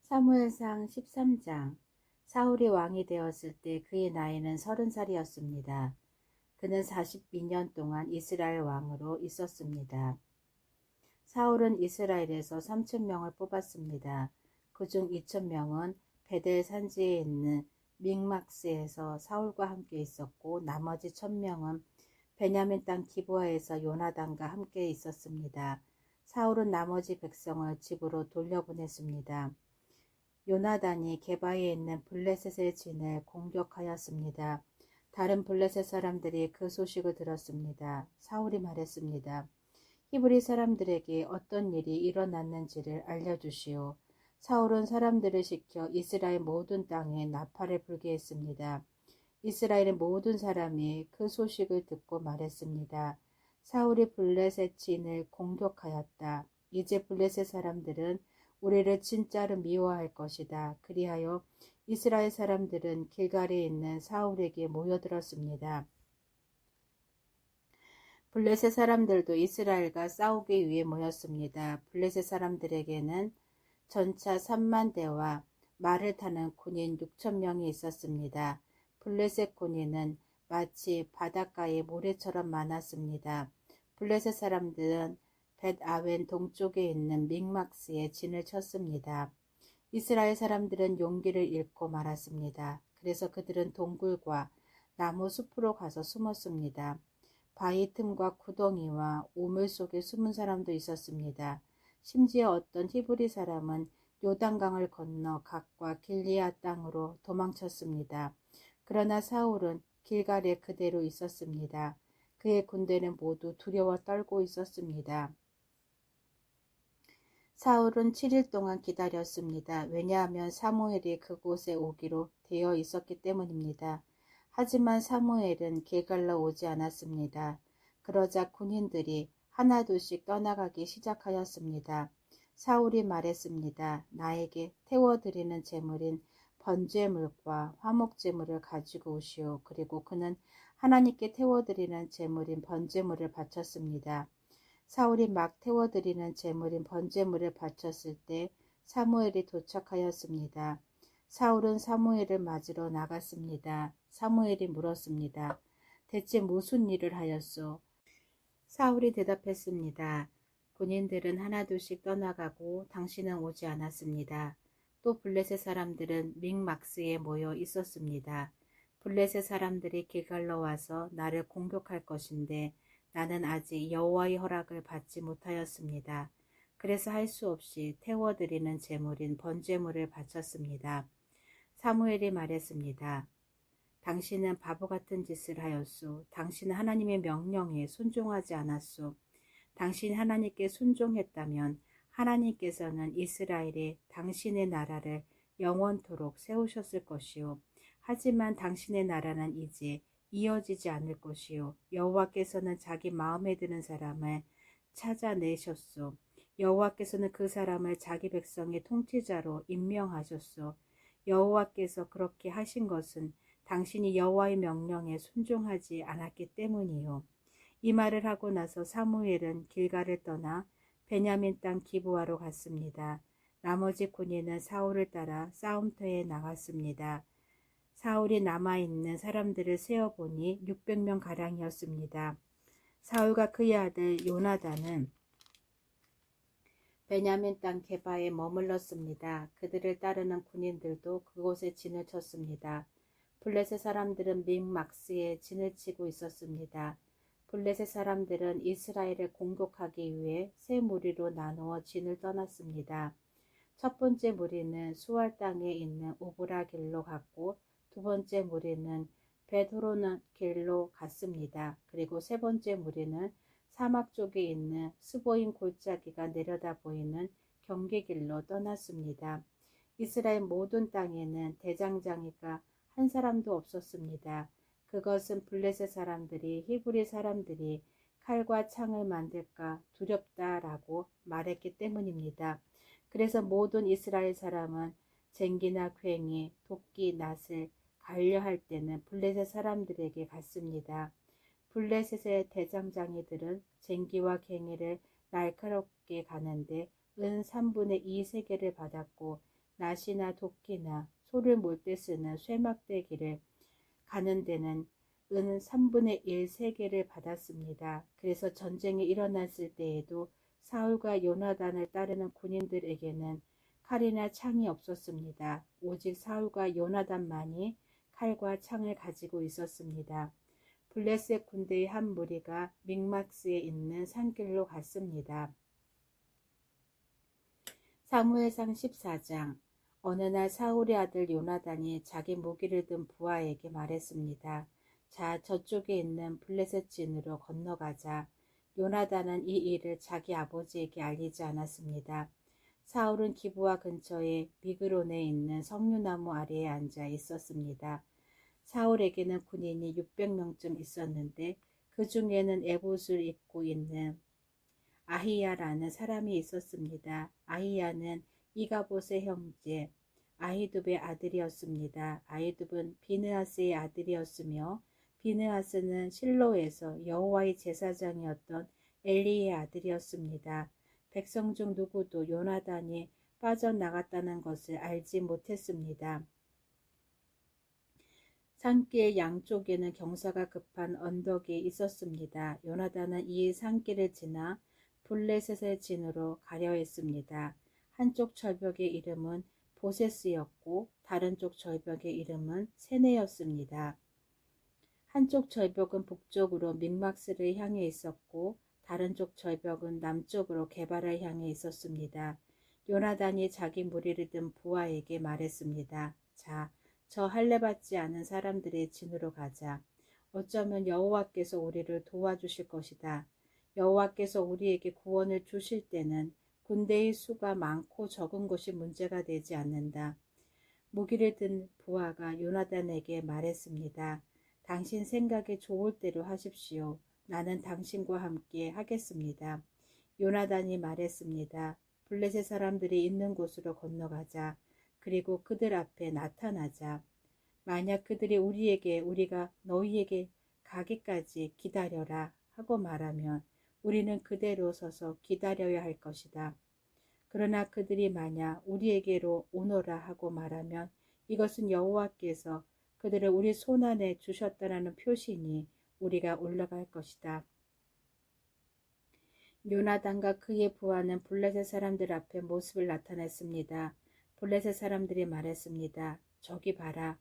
사무엘상 13장. 사울이 왕이 되었을 때 그의 나이는 30살이었습니다. 그는 42년 동안 이스라엘 왕으로 있었습니다. 사울은 이스라엘에서 3,000명을 뽑았습니다. 그중 2,000명은 베델 산지에 있는 믹막스에서 사울과 함께 있었고, 나머지 1,000명은 베냐민 땅 기브아에서 요나단과 함께 있었습니다. 사울은 나머지 백성을 집으로 돌려보냈습니다. 요나단이 게바에 있는 블레셋의 진을 공격하였습니다. 다른 블레셋 사람들이 그 소식을 들었습니다. 사울이 말했습니다. 히브리 사람들에게 어떤 일이 일어났는지를 알려주시오. 사울은 사람들을 시켜 이스라엘 모든 땅에 나팔을 불게 했습니다. 이스라엘의 모든 사람이 그 소식을 듣고 말했습니다. 사울이 블레셋 진을 공격하였다. 이제 블레셋 사람들은 우리를 진짜로 미워할 것이다. 그리하여 이스라엘 사람들은 길갈에 있는 사울에게 모여들었습니다. 블레셋 사람들도 이스라엘과 싸우기 위해 모였습니다. 블레셋 사람들에게는 전차 3만 대와 말을 타는 군인 6,000명이 있었습니다. 블레셋 군인은 마치 바닷가의 모래처럼 많았습니다. 블레셋 사람들은 벳아웬 동쪽에 있는 믹막스에 진을 쳤습니다. 이스라엘 사람들은 용기를 잃고 말았습니다. 그래서 그들은 동굴과 나무 숲으로 가서 숨었습니다. 바위 틈과 구덩이와 우물 속에 숨은 사람도 있었습니다. 심지어 어떤 히브리 사람은 요단강을 건너 갓과 길리앗 땅으로 도망쳤습니다. 그러나 사울은 길갈에 그대로 있었습니다. 그의 군대는 모두 두려워 떨고 있었습니다. 사울은 7일 동안 기다렸습니다. 왜냐하면 사무엘이 그곳에 오기로 되어 있었기 때문입니다. 하지만 사무엘은 길갈로 오지 않았습니다. 그러자 군인들이 하나둘씩 떠나가기 시작하였습니다. 사울이 말했습니다. 나에게 태워드리는 제물인 번제물과 화목제물을 가지고 오시오. 그리고 그는 하나님께 태워드리는 제물인 번제물을 바쳤습니다. 사울이 막 태워드리는 제물인 번제물을 바쳤을 때 사무엘이 도착하였습니다. 사울은 사무엘을 맞으러 나갔습니다. 사무엘이 물었습니다. 대체 무슨 일을 하였소? 사울이 대답했습니다. 군인들은 하나둘씩 떠나가고 당신은 오지 않았습니다. 또 블레셋 사람들은 믹막스에 모여 있었습니다. 블레셋 사람들이 길갈로 와서 나를 공격할 것인데 나는 아직 여호와의 허락을 받지 못하였습니다. 그래서 할 수 없이 태워드리는 제물인 번제물을 바쳤습니다. 사무엘이 말했습니다. 당신은 바보 같은 짓을 하였소. 당신은 하나님의 명령에 순종하지 않았소. 당신이 하나님께 순종했다면 하나님께서는 이스라엘에 당신의 나라를 영원토록 세우셨을 것이요. 하지만 당신의 나라는 이제 이어지지 않을 것이요. 여호와께서는 자기 마음에 드는 사람을 찾아내셨소. 여호와께서는 그 사람을 자기 백성의 통치자로 임명하셨소. 여호와께서 그렇게 하신 것은 당신이 여호와의 명령에 순종하지 않았기 때문이요. 이 말을 하고 나서 사무엘은 길갈을 떠나 베냐민 땅 기브아로 갔습니다. 나머지 군인은 사울을 따라 싸움터에 나갔습니다. 사울이 남아있는 사람들을 세어보니 600명 가량이었습니다. 사울과 그의 아들 요나단은 베냐민 땅 게바에 머물렀습니다. 그들을 따르는 군인들도 그곳에 진을 쳤습니다. 블레셋 사람들은 믹막스에 진을 치고 있었습니다. 블레셋 사람들은 이스라엘을 공격하기 위해 세 무리로 나누어 진을 떠났습니다. 첫 번째 무리는 수알 땅에 있는 우브라 길로 갔고 두 번째 무리는 벳호론 길로 갔습니다. 그리고 세 번째 무리는 사막 쪽에 있는 스보임 골짜기가 내려다 보이는 경계길로 떠났습니다. 이스라엘 모든 땅에는 대장장이가 한 사람도 없었습니다. 그것은 블레셋 사람들이 히브리 사람들이 칼과 창을 만들까 두렵다라고 말했기 때문입니다. 그래서 모든 이스라엘 사람은 쟁기나 괭이, 도끼, 낫을 갈려할 때는 블레셋 사람들에게 갔습니다. 블레셋의 대장장이들은 쟁기와 괭이를 날카롭게 가는데 은 3분의 2 세겔을 받았고 낫이나 도끼나 소를 몰 때 쓰는 쇠막대기를 가는 데는 은 3분의 1 세겔을 받았습니다. 그래서 전쟁이 일어났을 때에도 사울과 요나단을 따르는 군인들에게는 칼이나 창이 없었습니다. 오직 사울과 요나단만이 칼과 창을 가지고 있었습니다. 블레셋 군대의 한 무리가 믹막스에 있는 산길로 갔습니다. 사무엘상 14장. 어느 날 사울의 아들 요나단이 자기 무기를 든 부하에게 말했습니다. 자, 저쪽에 있는 블레셋 진으로 건너가자. 요나단은 이 일을 자기 아버지에게 알리지 않았습니다. 사울은 기브아 근처에 미그론에 있는 석류나무 아래에 앉아 있었습니다. 사울에게는 군인이 600명쯤 있었는데 그 중에는 에봇을 입고 있는 아히야라는 사람이 있었습니다. 아히야는 이가봇의 형제 아히둡의 아들이었습니다. 아히둡은 비느하스의 아들이었으며 비느하스는 실로에서 여호와의 제사장이었던 엘리의 아들이었습니다. 백성 중 누구도 요나단이 빠져나갔다는 것을 알지 못했습니다. 산길 양쪽에는 경사가 급한 언덕이 있었습니다. 요나단은 이 산길을 지나 블레셋의 진으로 가려 했습니다. 한쪽 절벽의 이름은 보세스였고 다른 쪽 절벽의 이름은 세네였습니다. 한쪽 절벽은 북쪽으로 믹막스를 향해 있었고 다른 쪽 절벽은 남쪽으로 게바를 향해 있었습니다. 요나단이 자기 무리를 든 부하에게 말했습니다. 자, 저 할례받지 않은 사람들의 진으로 가자. 어쩌면 여호와께서 우리를 도와주실 것이다. 여호와께서 우리에게 구원을 주실 때는 군대의 수가 많고 적은 것이 문제가 되지 않는다. 무기를 든 부하가 요나단에게 말했습니다. 당신 생각에 좋을 대로 하십시오. 나는 당신과 함께 하겠습니다. 요나단이 말했습니다. 블레셋 사람들이 있는 곳으로 건너가자. 그리고 그들 앞에 나타나자. 만약 그들이 우리가 너희에게 가기까지 기다려라 하고 말하면 우리는 그대로 서서 기다려야 할 것이다. 그러나 그들이 만약 우리에게로 오너라 하고 말하면 이것은 여호와께서 그들을 우리 손안에 주셨다라는 표시니 우리가 올라갈 것이다. 요나단과 그의 부하는 블레셋 사람들 앞에 모습을 나타냈습니다. 블레셋 사람들이 말했습니다. 저기 봐라.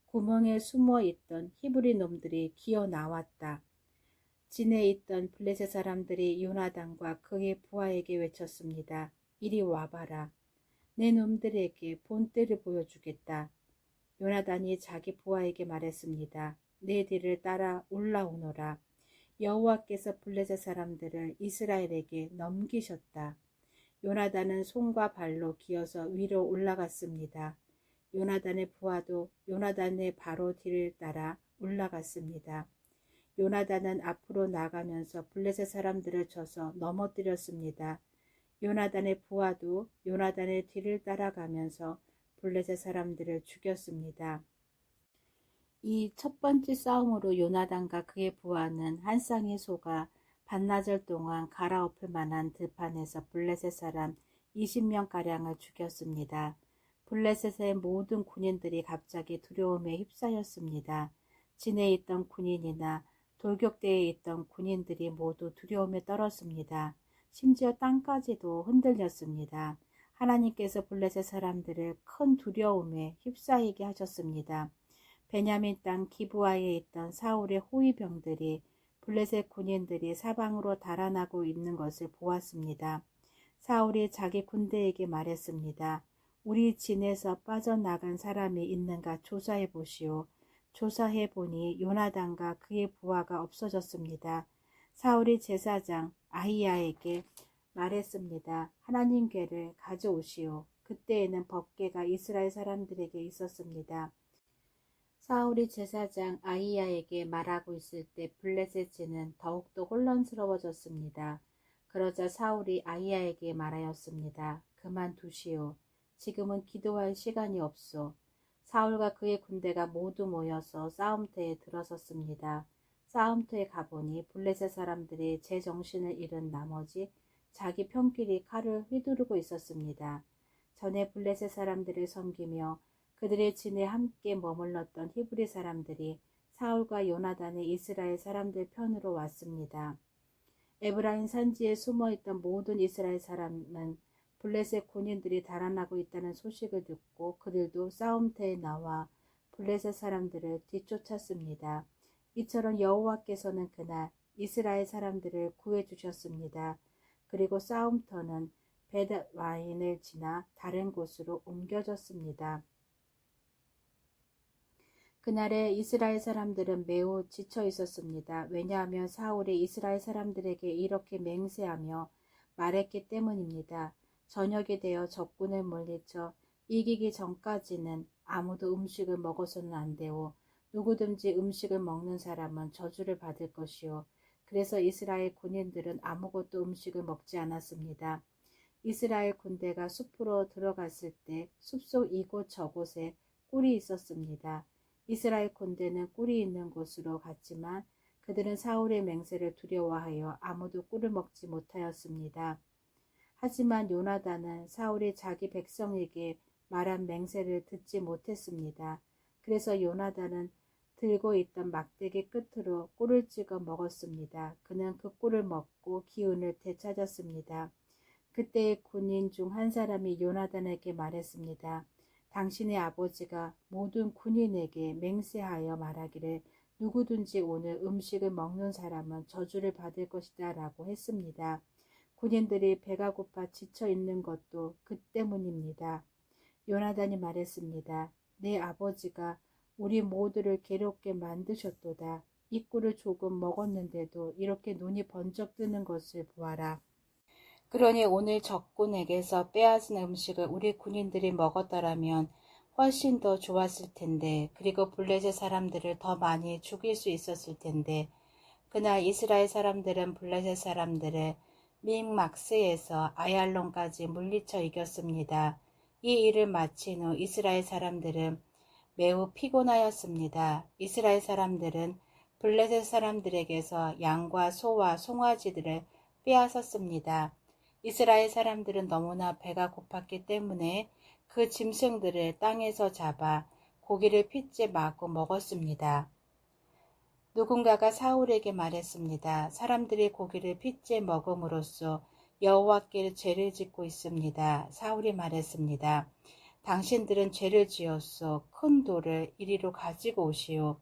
구멍에 숨어 있던 히브리 놈들이 기어 나왔다. 진에 있던 블레셋 사람들이 요나단과 그의 부하에게 외쳤습니다. 이리 와봐라. 내 놈들에게 본때를 보여주겠다. 요나단이 자기 부하에게 말했습니다. 내 뒤를 따라 올라오너라. 여호와께서 블레셋 사람들을 이스라엘에게 넘기셨다. 요나단은 손과 발로 기어서 위로 올라갔습니다. 요나단의 부하도 요나단의 바로 뒤를 따라 올라갔습니다. 요나단은 앞으로 나가면서 블레셋 사람들을 쳐서 넘어뜨렸습니다. 요나단의 부하도 요나단의 뒤를 따라가면서 블레셋 사람들을 죽였습니다. 이 첫 번째 싸움으로 요나단과 그의 부하는 한 쌍의 소가 반나절 동안 갈아엎을 만한 들판에서 블레셋 사람 20명가량을 죽였습니다. 블레셋의 모든 군인들이 갑자기 두려움에 휩싸였습니다. 진에 있던 군인이나 돌격대에 있던 군인들이 모두 두려움에 떨었습니다. 심지어 땅까지도 흔들렸습니다. 하나님께서 블레셋 사람들을 큰 두려움에 휩싸이게 하셨습니다. 베냐민 땅 기브아에 있던 사울의 호위병들이 블레셋 군인들이 사방으로 달아나고 있는 것을 보았습니다. 사울이 자기 군대에게 말했습니다. 우리 진에서 빠져나간 사람이 있는가 조사해 보시오. 조사해 보니 요나단과 그의 부하가 없어졌습니다. 사울이 제사장 아히야에게 말했습니다. 하나님 궤를 가져오시오. 그때에는 법궤가 이스라엘 사람들에게 있었습니다. 사울이 제사장 아히야에게 말하고 있을 때 블레셋 진은 더욱더 혼란스러워졌습니다. 그러자 사울이 아히야에게 말하였습니다. 그만두시오. 지금은 기도할 시간이 없소. 사울과 그의 군대가 모두 모여서 싸움터에 들어섰습니다. 싸움터에 가보니 블레셋 사람들이 제정신을 잃은 나머지 자기 편끼리 칼을 휘두르고 있었습니다. 전에 블레셋 사람들을 섬기며 그들의 진에 함께 머물렀던 히브리 사람들이 사울과 요나단의 이스라엘 사람들 편으로 왔습니다. 에브라임 산지에 숨어있던 모든 이스라엘 사람은 블레셋 군인들이 달아나고 있다는 소식을 듣고 그들도 싸움터에 나와 블레셋 사람들을 뒤쫓았습니다. 이처럼 여호와께서는 그날 이스라엘 사람들을 구해주셨습니다. 그리고 싸움터는 벳와인을 지나 다른 곳으로 옮겨졌습니다. 그날에 이스라엘 사람들은 매우 지쳐 있었습니다. 왜냐하면 사울이 이스라엘 사람들에게 이렇게 맹세하며 말했기 때문입니다. 저녁이 되어 적군을 물리쳐 이기기 전까지는 아무도 음식을 먹어서는 안 되오. 누구든지 음식을 먹는 사람은 저주를 받을 것이오. 그래서 이스라엘 군인들은 아무것도 음식을 먹지 않았습니다. 이스라엘 군대가 숲으로 들어갔을 때 숲속 이곳 저곳에 꿀이 있었습니다. 이스라엘 군대는 꿀이 있는 곳으로 갔지만 그들은 사울의 맹세를 두려워하여 아무도 꿀을 먹지 못하였습니다. 하지만 요나단은 사울이 자기 백성에게 말한 맹세를 듣지 못했습니다. 그래서 요나단은 들고 있던 막대기 끝으로 꿀을 찍어 먹었습니다. 그는 그 꿀을 먹고 기운을 되찾았습니다. 그때 군인 중 한 사람이 요나단에게 말했습니다. 당신의 아버지가 모든 군인에게 맹세하여 말하기를 누구든지 오늘 음식을 먹는 사람은 저주를 받을 것이다 라고 했습니다. 군인들이 배가 고파 지쳐 있는 것도 그 때문입니다. 요나단이 말했습니다. 내 아버지가 우리 모두를 괴롭게 만드셨도다. 이 꿀을 조금 먹었는데도 이렇게 눈이 번쩍 뜨는 것을 보아라. 그러니 오늘 적군에게서 빼앗은 음식을 우리 군인들이 먹었더라면 훨씬 더 좋았을 텐데, 그리고 블레셋 사람들을 더 많이 죽일 수 있었을 텐데. 그날 이스라엘 사람들은 블레셋 사람들을 믹막스에서 아얄론까지 물리쳐 이겼습니다. 이 일을 마친 후 이스라엘 사람들은 매우 피곤하였습니다. 이스라엘 사람들은 블레셋 사람들에게서 양과 소와 송아지들을 빼앗았습니다. 이스라엘 사람들은 너무나 배가 고팠기 때문에 그 짐승들을 땅에서 잡아 고기를 핏째 마구 먹었습니다. 누군가가 사울에게 말했습니다. 사람들이 고기를 핏째 먹음으로써 여호와께 죄를 짓고 있습니다. 사울이 말했습니다. 당신들은 죄를 지었소. 큰 돌을 이리로 가지고 오시오.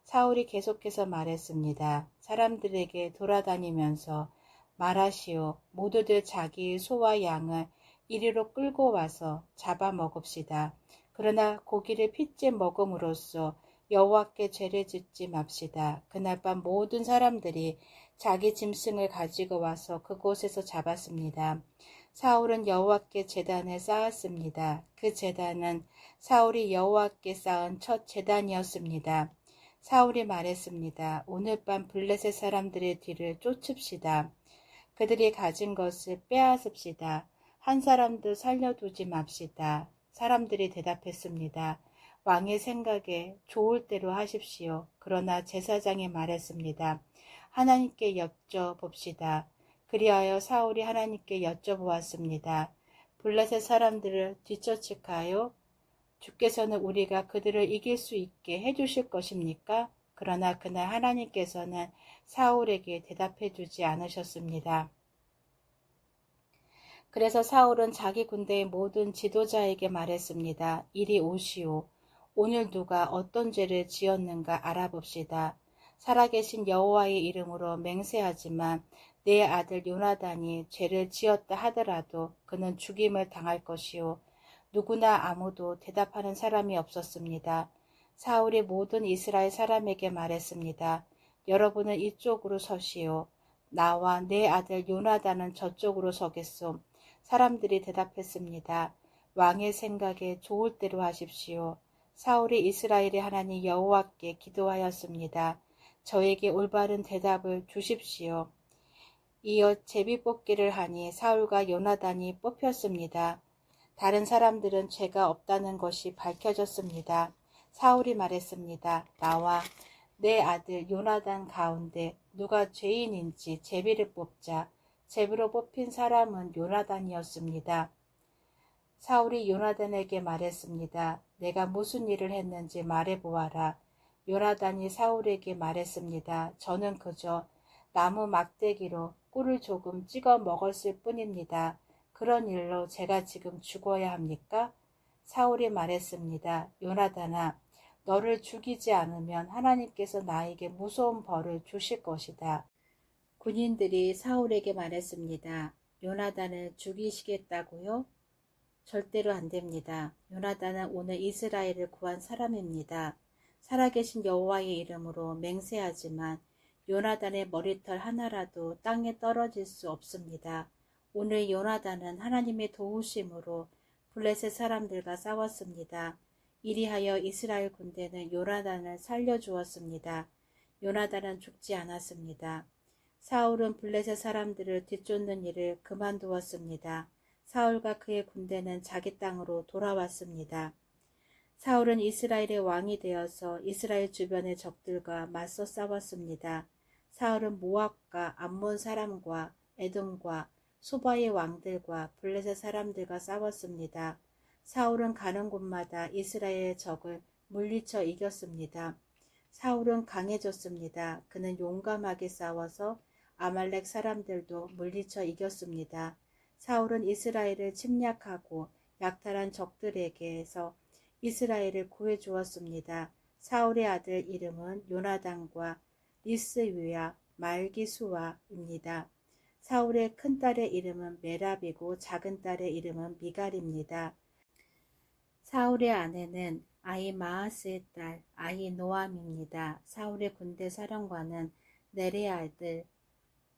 사울이 계속해서 말했습니다. 사람들에게 돌아다니면서 말하시오. 모두들 자기의 소와 양을 이리로 끌고 와서 잡아먹읍시다. 그러나 고기를 핏째 먹음으로써 여호와께 죄를 짓지 맙시다. 그날 밤 모든 사람들이 자기 짐승을 가지고 와서 그곳에서 잡았습니다. 사울은 여호와께 제단을 쌓았습니다. 그 제단은 사울이 여호와께 쌓은 첫 제단이었습니다. 사울이 말했습니다. 오늘 밤 블레셋 사람들의 뒤를 쫓읍시다. 그들이 가진 것을 빼앗읍시다. 한 사람도 살려두지 맙시다. 사람들이 대답했습니다. 왕의 생각에 좋을 대로 하십시오. 그러나 제사장이 말했습니다. 하나님께 여쭤봅시다. 그리하여 사울이 하나님께 여쭤보았습니다. 블레셋 사람들을 뒤쫓을까요? 주께서는 우리가 그들을 이길 수 있게 해주실 것입니까? 그러나 그날 하나님께서는 사울에게 대답해 주지 않으셨습니다. 그래서 사울은 자기 군대의 모든 지도자에게 말했습니다. 이리 오시오. 오늘 누가 어떤 죄를 지었는가 알아봅시다. 살아계신 여호와의 이름으로 맹세하지만 내 아들 요나단이 죄를 지었다 하더라도 그는 죽임을 당할 것이오. 누구나 아무도 대답하는 사람이 없었습니다. 사울이 모든 이스라엘 사람에게 말했습니다. 여러분은 이쪽으로 서시오. 나와 내 아들 요나단은 저쪽으로 서겠소. 사람들이 대답했습니다. 왕의 생각에 좋을 대로 하십시오. 사울이 이스라엘의 하나님 여호와께 기도하였습니다. 저에게 올바른 대답을 주십시오. 이어 제비뽑기를 하니 사울과 요나단이 뽑혔습니다. 다른 사람들은 죄가 없다는 것이 밝혀졌습니다. 사울이 말했습니다. 나와 내 아들 요나단 가운데 누가 죄인인지 제비를 뽑자. 제비로 뽑힌 사람은 요나단이었습니다. 사울이 요나단에게 말했습니다. 내가 무슨 일을 했는지 말해보아라. 요나단이 사울에게 말했습니다. 저는 그저 나무 막대기로 꿀을 조금 찍어 먹었을 뿐입니다. 그런 일로 제가 지금 죽어야 합니까? 사울이 말했습니다. 요나단아, 너를 죽이지 않으면 하나님께서 나에게 무서운 벌을 주실 것이다. 군인들이 사울에게 말했습니다. 요나단을 죽이시겠다고요? 절대로 안 됩니다. 요나단은 오늘 이스라엘을 구한 사람입니다. 살아계신 여호와의 이름으로 맹세하지만 요나단의 머리털 하나라도 땅에 떨어질 수 없습니다. 오늘 요나단은 하나님의 도우심으로 블레셋 사람들과 싸웠습니다. 이리하여 이스라엘 군대는 요나단을 살려주었습니다. 요나단은 죽지 않았습니다. 사울은 블레셋 사람들을 뒤쫓는 일을 그만두었습니다. 사울과 그의 군대는 자기 땅으로 돌아왔습니다. 사울은 이스라엘의 왕이 되어서 이스라엘 주변의 적들과 맞서 싸웠습니다. 사울은 모압과 암몬 사람과 에돔과 소바의 왕들과 블레셋 사람들과 싸웠습니다. 사울은 가는 곳마다 이스라엘의 적을 물리쳐 이겼습니다. 사울은 강해졌습니다. 그는 용감하게 싸워서 아말렉 사람들도 물리쳐 이겼습니다. 사울은 이스라엘을 침략하고 약탈한 적들에게서 이스라엘을 구해주었습니다. 사울의 아들 이름은 요나단과 리스위와 말기수아입니다. 사울의 큰딸의 이름은 메랍이고 작은 딸의 이름은 미갈입니다. 사울의 아내는 아히마아스의 딸 아히노암입니다. 사울의 군대 사령관은 넬의 아들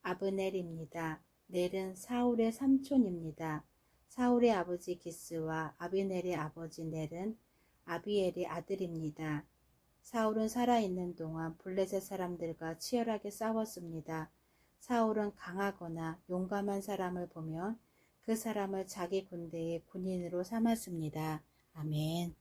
아브넬입니다. 넬은 사울의 삼촌입니다. 사울의 아버지 기스와 아비넬의 아버지 넬은 아비엘의 아들입니다. 사울은 살아있는 동안 블레셋 사람들과 치열하게 싸웠습니다. 사울은 강하거나 용감한 사람을 보면 그 사람을 자기 군대의 군인으로 삼았습니다. 아멘.